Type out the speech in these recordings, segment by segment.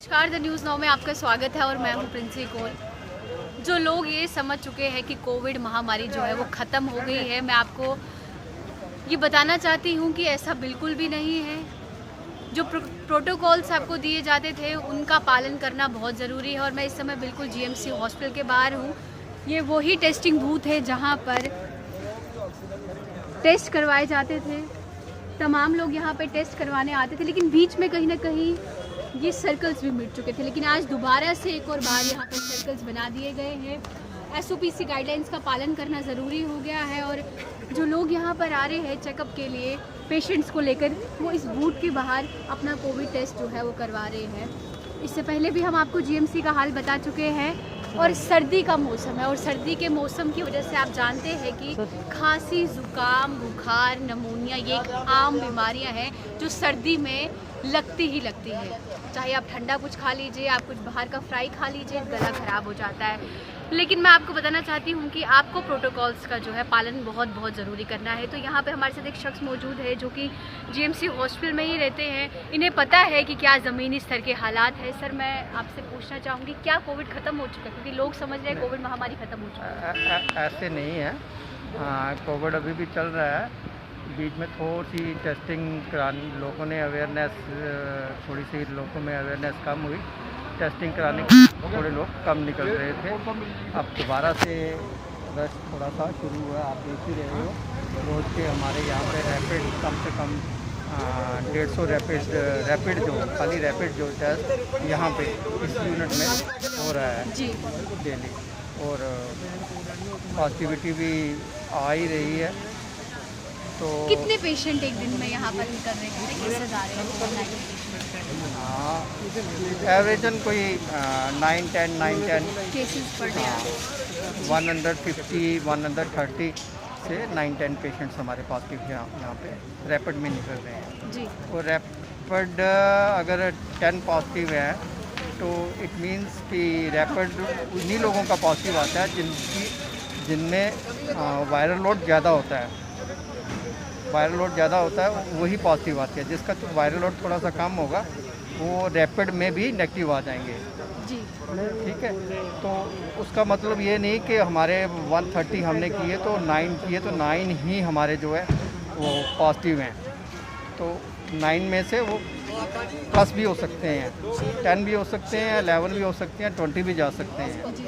नमस्कार, the news now में आपका स्वागत है और मैं हूं प्रिंसी कौल। जो लोग ये समझ चुके हैं कि कोविड महामारी जो है वो ख़त्म हो गई है, मैं आपको ये बताना चाहती हूं कि ऐसा बिल्कुल भी नहीं है। जो प्रोटोकॉल्स आपको दिए जाते थे उनका पालन करना बहुत ज़रूरी है और मैं इस समय बिल्कुल जीएमसी हॉस्पिटल के बाहर हूँ। ये वही टेस्टिंग बूथ है जहाँ पर टेस्ट करवाए जाते थे। तमाम लोग यहाँ पर टेस्ट करवाने आते थे, लेकिन बीच में कहीं ना कहीं ये सर्कल्स भी मिट चुके थे, लेकिन आज दोबारा से एक और बार यहाँ पर सर्कल्स बना दिए गए हैं। एसओपीसी गाइडलाइंस का पालन करना ज़रूरी हो गया है और जो लोग यहाँ पर आ रहे हैं चेकअप के लिए पेशेंट्स को लेकर, वो इस बूथ के बाहर अपना कोविड टेस्ट जो है वो करवा रहे हैं। इससे पहले भी हम आपको जीएमसी का हाल बता चुके हैं और सर्दी का मौसम है और सर्दी के मौसम की वजह से आप जानते हैं कि खांसी, ज़ुकाम, बुखार, नमूनिया ये एक आम बीमारियां हैं जो सर्दी में लगती ही लगती है। चाहे आप ठंडा कुछ खा लीजिए, आप कुछ बाहर का फ्राई खा लीजिए, गला ख़राब हो जाता है। लेकिन मैं आपको बताना चाहती हूँ कि आपको प्रोटोकॉल्स का जो है पालन बहुत ज़रूरी करना है। तो यहाँ पे हमारे साथ एक शख्स मौजूद है जो कि जीएमसी हॉस्पिटल में ही रहते हैं। इन्हें पता है कि क्या ज़मीनी स्तर के हालात है। सर, मैं आपसे पूछना चाहूँगी, क्या कोविड ख़त्म हो चुका है? क्योंकि लोग समझ रहे हैं कोविड महामारी ख़त्म हो चुकी है। ऐसे नहीं है, कोविड अभी भी चल रहा है। बीच में थोड़ी सी टेस्टिंग कराने लोगों ने अवेयरनेस, थोड़ी सी लोगों में अवेयरनेस कम हुई। टेस्टिंग कराने के थोड़े लोग कम निकल रहे थे। अब दोबारा से रश थोड़ा सा शुरू हुआ, आप देख ही रहे हो। रोज़ के हमारे यहाँ पे रैपिड कम से कम 150 रैपिड जो खाली रैपिड जो टेस्ट यहाँ पे इस यूनिट में हो रहा है जी डेली, और पॉजिटिविटी भी आ ही रही है। तो कितने पेशेंट एक दिन में यहाँ पर निकल रहे हैं, केसेस आ रहे हैं? हाँ, एवरेजन कोई 9-10 केसेस पर डे आ रहे हैं। 150 130 से 9-10 पेशेंट्स हमारे पॉजिटिव यहाँ पे रैपिड में निकल रहे हैं जी। और रैपिड अगर 10 पॉजिटिव है तो इट मीन्स कि रैपिड उन्हीं लोगों का पॉजिटिव आता है जिनमें वायरल लोड ज़्यादा होता है। वायरल लोड ज़्यादा होता है वही पॉजिटिव आती है। जिसका तो वायरल लोड थोड़ा सा कम होगा वो रैपिड में भी नेगेटिव आ जाएंगे। जी ठीक है, तो उसका मतलब ये नहीं कि हमारे 130 हमने किए तो 9 किए तो 9 ही हमारे जो है वो पॉजिटिव हैं। तो 9 में से वो प्लस भी हो सकते हैं, 10 भी हो सकते हैं, 11 भी हो सकते हैं, 20 भी जा सकते हैं। जी।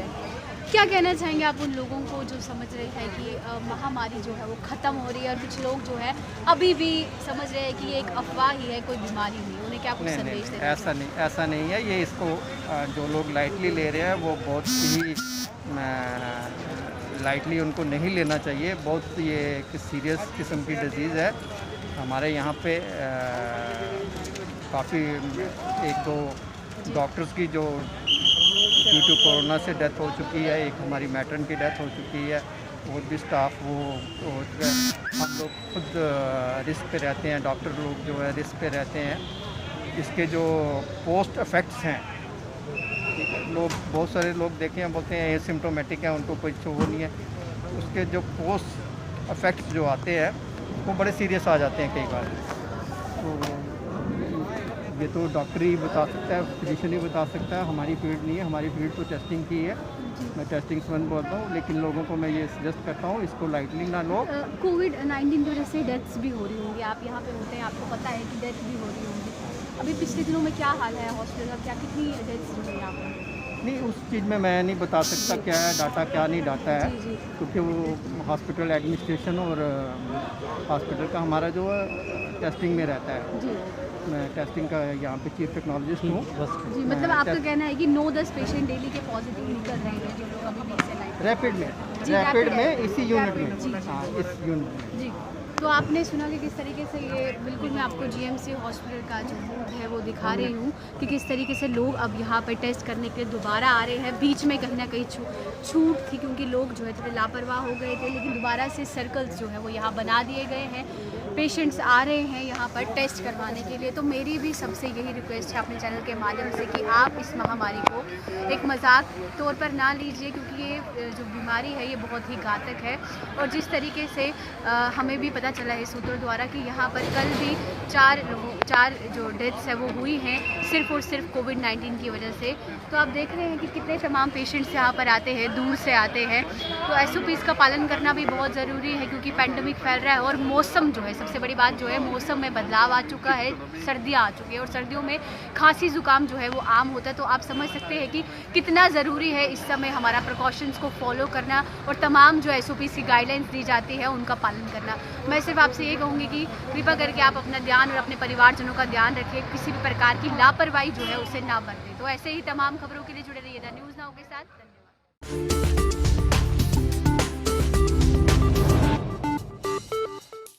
क्या कहना चाहेंगे आप उन लोगों को जो समझ रहे हैं कि महामारी जो है वो ख़त्म हो रही है और कुछ लोग जो है अभी भी समझ रहे हैं कि ये एक अफवाह ही है, कोई बीमारी नहीं? उन्हें क्या कुछ संदेश देना? ऐसा नहीं है। ये इसको जो लोग लाइटली ले रहे हैं वो बहुत ही लाइटली उनको नहीं लेना चाहिए। बहुत ये एक सीरियस किस्म की डिजीज़ है। हमारे यहाँ पे काफ़ी 1-2 डॉक्टर्स की जो ड्यू टू कोरोना से डेथ हो चुकी है, एक हमारी मैट्रन की डेथ हो चुकी है, और भी स्टाफ वो हो चुका है। हम लोग खुद रिस्क पे रहते हैं, डॉक्टर लोग जो है रिस्क पे रहते हैं। इसके जो पोस्ट इफ़ेक्ट्स हैं, लोग बहुत सारे लोग देखे हैं बोलते हैं एसिम्प्टोमेटिक है, उनको कोई वो नहीं है। उसके जो पोस्ट इफ़ेक्ट्स जो आते हैं वो बड़े सीरियस आ जाते हैं कई बार। तो ये तो डॉक्टर ही बता सकता है, फिजिशियन ही बता सकता है, हमारी फील्ड नहीं है। हमारी फील्ड तो टेस्टिंग की है। मैं टेस्टिंग से बोलता हूँ, लेकिन लोगों को मैं ये सजेस्ट करता हूँ इसको लाइटली ना लो। कोविड-19 की वजह से डेथ्स भी हो रही होंगी, आप यहाँ पे होते हैं, आपको पता है कि डेथ भी हो रही होंगी। अभी पिछले दिनों में क्या हाल है हॉस्पिटल का, क्या कितनी डेथ्स हुई यहाँ पर? नहीं, उस चीज़ में मैं नहीं बता सकता क्या है डाटा क्या नहीं डाटा है, क्योंकि वो हॉस्पिटल एडमिनिस्ट्रेशन और हॉस्पिटल का हमारा जो है टेस्टिंग में रहता है। जी। मैं टेस्टिंग का यहाँ पे चीफ टेक्नोलॉजिस्ट हूँ। जी, मतलब आपका कहना है कि 9-10 पेशेंट डेली के पॉजिटिव निकल रहे हैं जो लोग अभी भी से लाइट रैपिड में इसी यूनिट में, हाँ इस यूनिट में। जी। तो आपने सुना कि किस तरीके से ये बिल्कुल मैं आपको जीएमसी हॉस्पिटल का जो बूथ है वो दिखा रही हूँ कि किस तरीके से लोग अब यहाँ पर टेस्ट करने के लिए दोबारा आ रहे हैं। बीच में कहीं ना कहीं छूट थी क्योंकि लोग जो है थोड़े लापरवाह हो गए थे, लेकिन दोबारा से सर्कल्स जो है वो यहाँ बना दिए गए हैं। पेशेंट्स आ रहे हैं यहाँ पर टेस्ट करवाने के लिए। तो मेरी भी सबसे यही रिक्वेस्ट है अपने चैनल के माध्यम से कि आप इस महामारी को एक मजाक तौर पर ना लीजिए, क्योंकि ये जो बीमारी है ये बहुत ही घातक है। और जिस तरीके से हमें भी पता चला है सूत्रों द्वारा कि यहाँ पर कल भी चार जो डेथ्स है वो हुई हैं सिर्फ और सिर्फ कोविड-19 की वजह से। तो आप देख रहे हैं कि कितने तमाम पेशेंट्स यहाँ पर आते हैं, दूर से आते हैं। तो SOPs का पालन करना भी बहुत ज़रूरी है क्योंकि पैंडमिक फैल रहा है और मौसम जो है, सबसे बड़ी बात जो है, मौसम में बदलाव आ चुका है, सर्दियाँ आ चुकी है और सर्दियों में खांसी ज़ुकाम जो है वो आम होता है। तो आप समझ सकते हैं कि कितना ज़रूरी है इस समय हमारा प्रिकॉशंस को फॉलो करना और तमाम जो SOPs की गाइडलाइंस दी जाती है उनका पालन करना। मैं सिर्फ आपसे ये कहूँगी कि कृपा करके आप अपना ध्यान और अपने परिवारजनों का ध्यान रखें, किसी भी प्रकार की लापरवाही जो है उसे ना बरतें। तो ऐसे ही तमाम खबरों के लिए जुड़े रहिए द न्यूज़ नाउ के साथ। धन्यवाद।